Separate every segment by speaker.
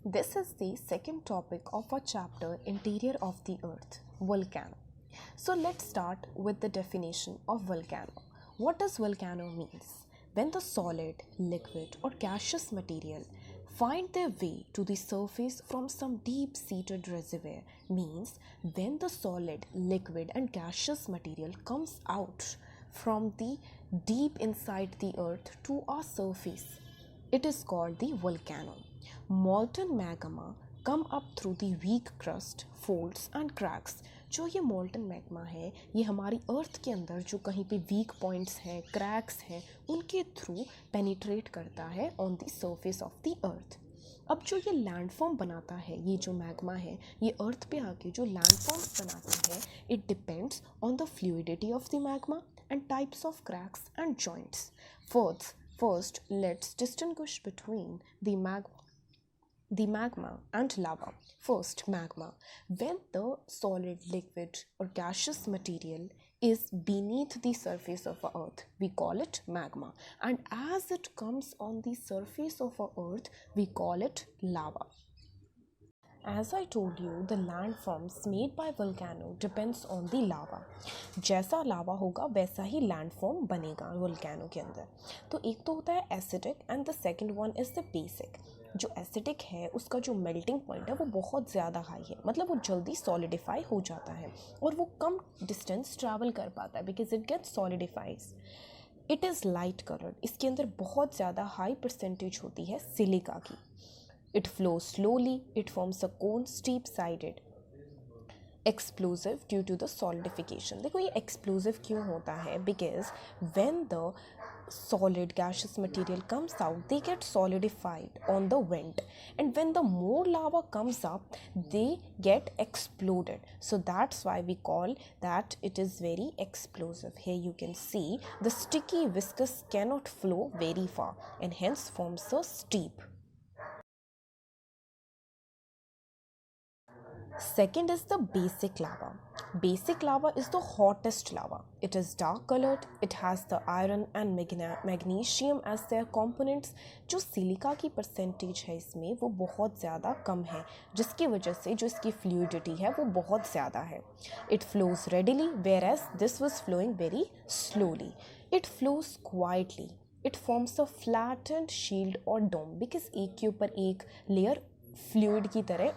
Speaker 1: This is the second topic of our chapter Interior of the Earth, Volcano. So let's start with the definition of volcano. What does volcano means? When the solid, liquid or gaseous material find their way to the surface from some deep-seated reservoir means when the solid, liquid and gaseous material comes out from the deep inside the earth to our surface. It is called the volcano. Molten magma come up through the weak crust, folds and cracks. जो ये molten magma है ये हमारी अर्थ के अंदर जो कहीं पे वीक पॉइंट्स हैं, क्रैक्स हैं, उनके थ्रू पेनिट्रेट करता है on the surface of the earth. अब जो ये लैंडफॉर्म बनाता है, ये जो मैग्मा है ये अर्थ पे आके जो लैंडफॉर्म्स बनाता है, it depends on the fluidity of the magma and types of cracks and joints. First, let's distinguish between the magma and lava. First, magma. When the solid, liquid or gaseous material is beneath the surface of our earth, we call it magma. And as it comes on the surface of our earth, we call it lava. As I told you, the landforms made by volcano depends on the lava. जैसा लावा होगा वैसा ही landform बनेगा volcano के अंदर. तो एक तो होता है acidic and the second one is the basic. जो एसिडिक है उसका जो मेल्टिंग पॉइंट है वो बहुत ज़्यादा हाई है, मतलब वो जल्दी सॉलिडिफाई हो जाता है और वो कम डिस्टेंस ट्रैवल कर पाता है because it gets solidifies. It is light coloured. इसके अंदर बहुत ज़्यादा हाई परसेंटेज होती है सिलिका की. It flows slowly, it forms a cone steep-sided, explosive due to the solidification. देखो ये explosive क्यों होता है? Because when the solid gaseous material comes out, they get solidified on the vent, and when the more lava comes up, they get exploded. So that's why we call that it is very explosive. Here you can see the sticky viscous cannot flow very far and hence forms a steep. Second is the basic lava. Basic lava is the hottest lava. It is dark colored. It has the iron and magnesium as their components. जो silica की percentage है इसमें वो बहुत ज़्यादा कम है, जिसकी वजह से जो इसकी फ्लूइडिटी है वो बहुत ज़्यादा है. It flows readily whereas this was flowing very slowly. It flows quietly. It forms a flattened shield or dome because एक के ऊपर एक लेयर फ्लूइड की तरह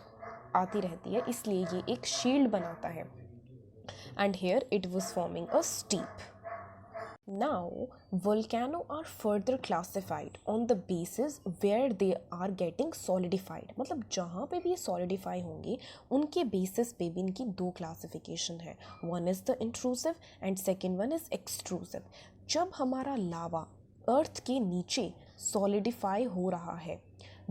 Speaker 1: आती रहती है, इसलिए ये एक शील्ड बनाता है. And here it was forming a steep. Now volcano are further classified on the basis where they are getting solidified. मतलब जहाँ पे भी ये solidify होंगे उनके basis पे भी इनकी दो classification है. One is the intrusive and second one is extrusive. जब हमारा लावा अर्थ के नीचे solidify हो रहा है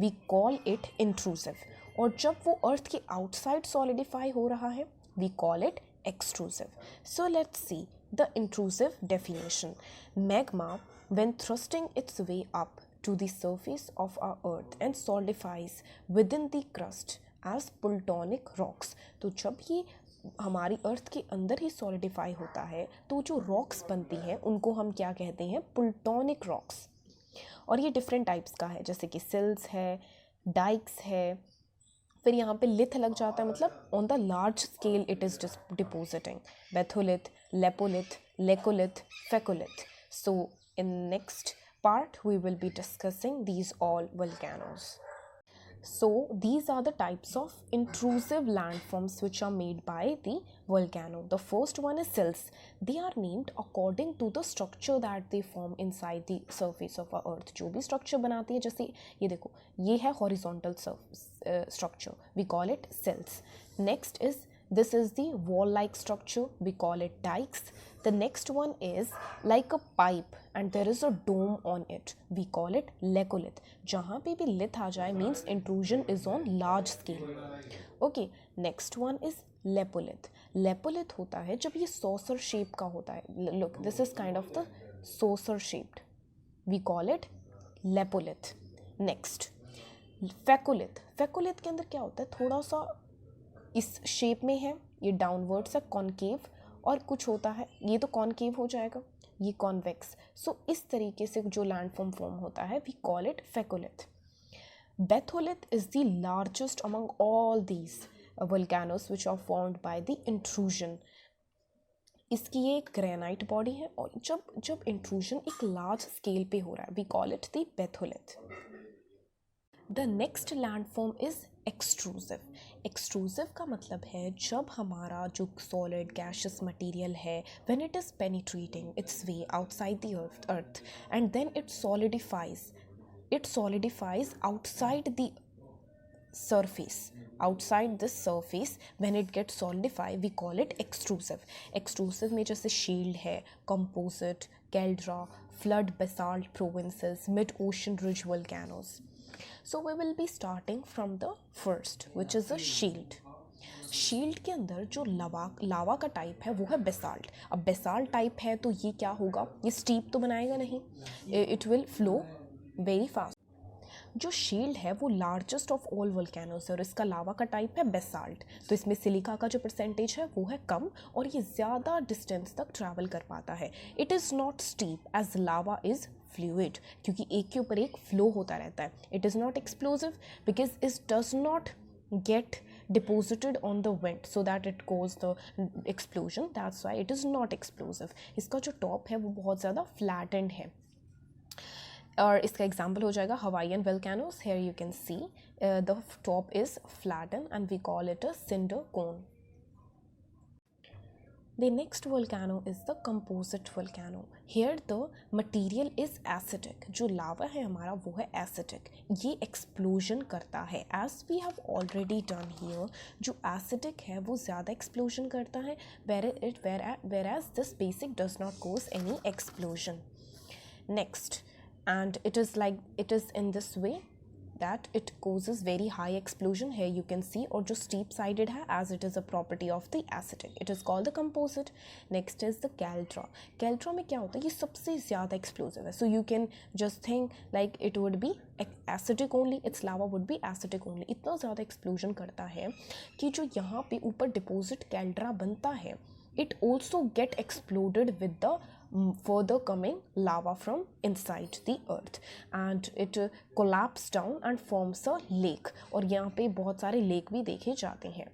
Speaker 1: we call it intrusive, और जब वो अर्थ के आउटसाइड सॉलिडिफाई हो रहा है we call it extrusive. So let's see the intrusive definition. Magma when thrusting its way up to the surface of our earth and solidifies within the crust as plutonic rocks. तो जब ये हमारी अर्थ के अंदर ही solidify होता है तो जो रॉक्स बनती हैं उनको हम क्या कहते हैं? पुल्टोनिक रॉक्स. और ये डिफरेंट टाइप्स का है, जैसे कि सिल्स है, डाइक्स है, फिर यहाँ पे लिथ लग जाता है, मतलब on the large scale it is depositing. Batholith, lopolith, laccolith, phacolith. So in next part we will be discussing these all volcanoes. So these are the types of intrusive landforms which are made by the volcano. The first one is silts. They are named according to the structure that they form inside the surface of our earth. जो भी structure बनाती है, जैसे ये देखो ये है horizontal structure, we call it silts. Next is this is the wall-like structure, we call it dikes. The next one is like a pipe and there is a dome on it, we call it laccolith. जहाँ पे भी lith आ जाए means intrusion is on large scale. Okay, next one is lepolith. Lepolith होता है जब ये saucer shape का होता है. Look, this is kind of the saucer shaped, we call it lepolith. Next, फेकोलिथ. फेकोलिथ के अंदर क्या होता है? थोड़ा सा इस शेप में है, ये डाउनवर्ड्स है, कॉनकेव, और कुछ होता है ये तो कॉनकेव हो जाएगा, ये कॉन्वेक्स. सो इस तरीके से जो लैंडफॉर्म फॉर्म होता है we call it phacolith. Batholith is the largest among all these volcanoes which are formed by the intrusion. इसकी ये एक ग्रेनाइट बॉडी है और जब इंट्रूजन एक लार्ज स्केल पे हो रहा है we call it the batholith. The next landform is extrusive. Extrusive का मतलब है जब हमारा जो सॉलिड गैशियस मटेरियल है when it is penetrating its way outside the earth and then it solidifies outside the surface. Outside this surface when it gets solidified we call it extrusive. Extrusive में जैसे shield है, composite, caldera, flood basalt provinces, mid ocean ridge volcanoes. So we will be starting from the first which is a shield. Shield के अंदर जो लावा का type है वो है बेसाल्ट. अब बेसाल्ट टाइप है तो ये क्या होगा, ये स्टीप तो बनाएगा नहीं, it will flow very fast. जो शील्ड है वो लार्जेस्ट ऑफ ऑल वोल्केनोज है और इसका लावा का टाइप है बेसाल्ट. तो इसमें सिलिका का जो परसेंटेज है वो है कम और ये ज़्यादा डिस्टेंस तक ट्रैवल कर पाता है. It is not steep as lava is fluid, क्योंकि एक के ऊपर एक फ्लो होता रहता है. It is not explosive because it does not get deposited on the vent so that it caused the explosion. That's why it is not explosive. इसका जो टॉप है वो बहुत ज़्यादा flattened है. और इसका एग्जाम्पल हो जाएगा Hawaiian volcanoes. Here you can see the top is flattened and we call it a cinder cone. The next volcano is the composite volcano. Here the material is acidic. जो लावा है हमारा वो है acidic. ये explosion करता है. As we have already done here, जो acidic है वो ज़्यादा explosion करता है, whereas this basic does not cause any explosion. Next, and it is in this way that it causes very high explosion. Here you can see, और जो steep sided है as it is a property of the acidic, it is called the composite. Next is the caldera. Caldera में क्या होता है, ये सबसे ज़्यादा explosive है. So you can just think like it would be acidic only, its lava would be acidic only. इतना ज़्यादा explosion करता है कि जो यहाँ पे ऊपर deposit caldera बनता है it also get exploded with the further coming lava from inside the earth and it collapse down and forms a lake. और यहाँ पे बहुत सारे lake भी देखे जाते हैं.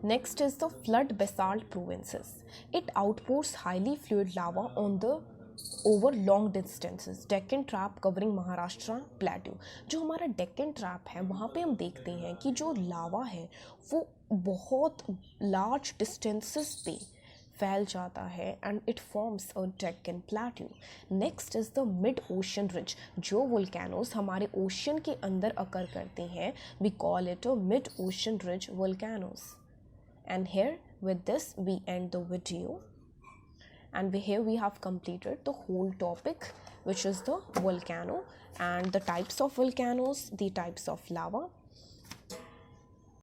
Speaker 1: Next is the flood basalt provinces. It outpours highly fluid lava on the over long distances. Deccan Trap covering Maharashtra plateau. जो हमारा Deccan Trap है वहाँ पे हम देखते हैं कि जो लावा है वो बहुत large distances पे फैल जाता है and it forms a Deccan plateau. Next is the mid ocean ridge. जो volcanoes हमारे ocean के अंदर occur करते हैं we call it a mid ocean ridge volcanoes. And here with this we end the video. And here we have completed the whole topic which is the volcano and the types of volcanoes, the types of lava